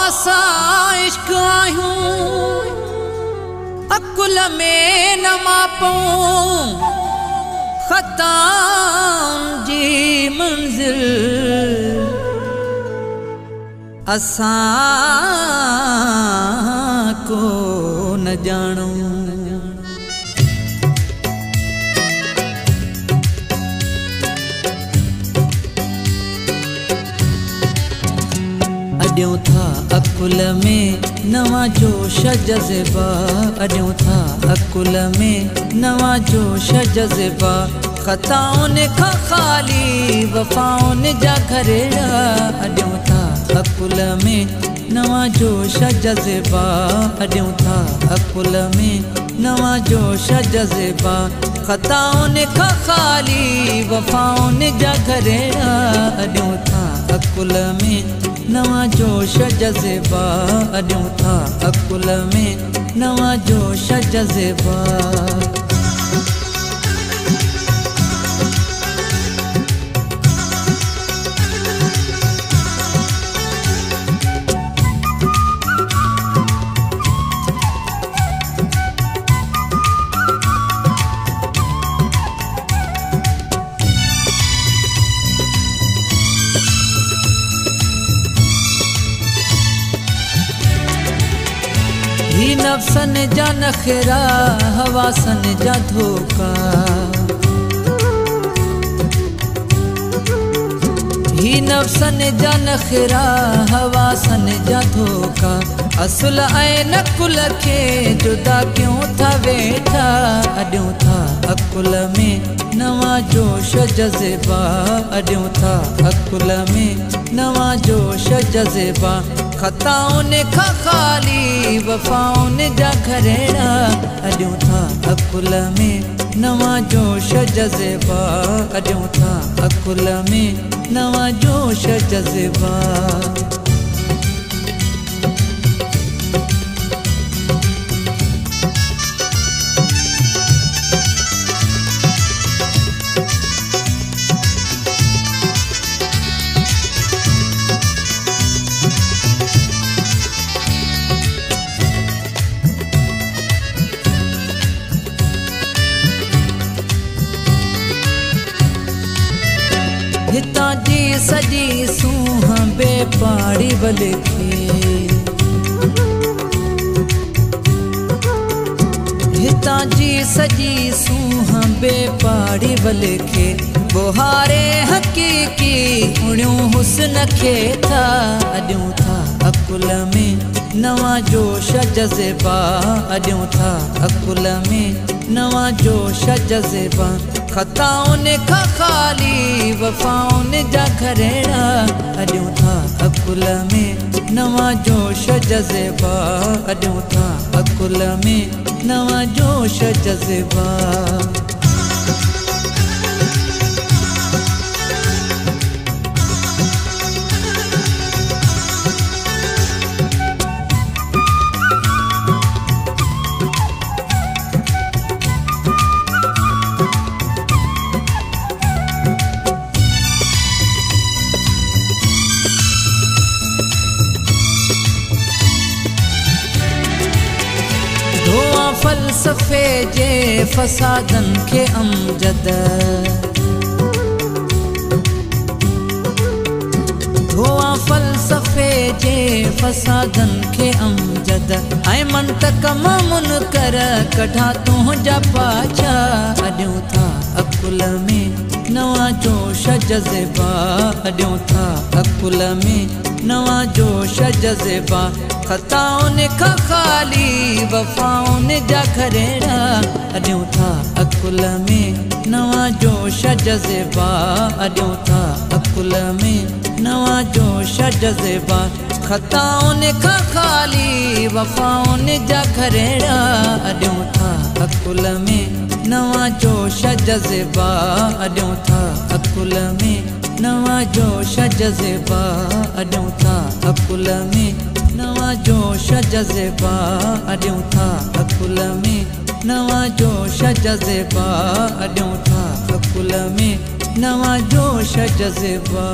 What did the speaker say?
असां इश्क आहियूं अकुल में न मापूं ख़ताउनि जी मंज़िल असां को न ॼाणूं। अॾियूं था अकुल में नवां जोश जज़्बा, अॾियूं था अकुल में नवां जोश जज़्बा, ख़ताउनि खां ख़ाली वफ़ाउनि जा घरेड़ा। अॾियूं था अकुल में नवां जोश जज़्बा, अॾियूं था अकुल में नवां जोश जज़्बा, ख़ताउनि खां ख़ाली वफ़ाउनि जा घरेड़ा। अॾियूं था अकुल में नवां जोश जज़्बा, अॾियूं था अकुल में नवां जोश जज़्बा। ही नफ्सन जा नखरा हवासन जा धोखा, ही नफ्सन जा नखरा हवासन जा धोखा, असुल ऐं नकुल खे जुदा क्यों था वेठा। अॾियूं था अकुल में नवां जोश जज़्बा, अॾियूं था अकुल में नवां जोश जज़्बा, ख़ताउनि खां ख़ाली वफ़ाउनि जा घरेड़ा। अॾियूं था अकुल में नवां जोश जज़्बा, अॾियूं था अकुल में नवां जोश जज़्बा। हितां जी सॼी सूंह बेपाड़ी बलिखे, हितां जी सॼी सूंह बेपाड़ी बलिखे, बुहारे हक़ीक़ी उणियूं हुस्न खे था। अॾियूं था अकुल में नवां जोश जज़्बा, अॾियूं था अकुल में नवां जोश जज़्बा, ख़ताउनि खां ख़ाली वफ़ाउनि जा घरेड़ा। अॾियूं था अकुल में नवां जोश जज़्बा, अॾियूं था अकुल में नवां जोश जज़्बा। फ़लसफ़े जे फ़सादनि खे अमजद, धोआ फ़लसफ़े जे फ़सादनि खे अमजद, ऐं मंतक मां मुनकर कढा तुंहिंजा पाछा। अॾियूं था अकुल में नवां जोश जज़्बा, अॾियूं था अकुल में नवां जोश जज़्बा, ख़ताउनि खां ख़ाली वफ़ाउनि जा घरेड़ा। अॾियूं था अकुल में नवां जोश जज़्बा, अॾियूं था अकुल में नवां जोश जज़्बा, ख़ताउनि खां ख़ाली वफ़ाउनि जा घरेड़ा। अॾियूं था अकुल में नवां जोश जज़्बा, अॾियूं था अकुल में नवां जोश जज़्बा, अॾियूं था अकुल में नवां जोश जज़्बा, अॾियूं था अकुल में नवां जोश जज़्बा, अॾियूं था अकुल में नवां जोश जज़्बा।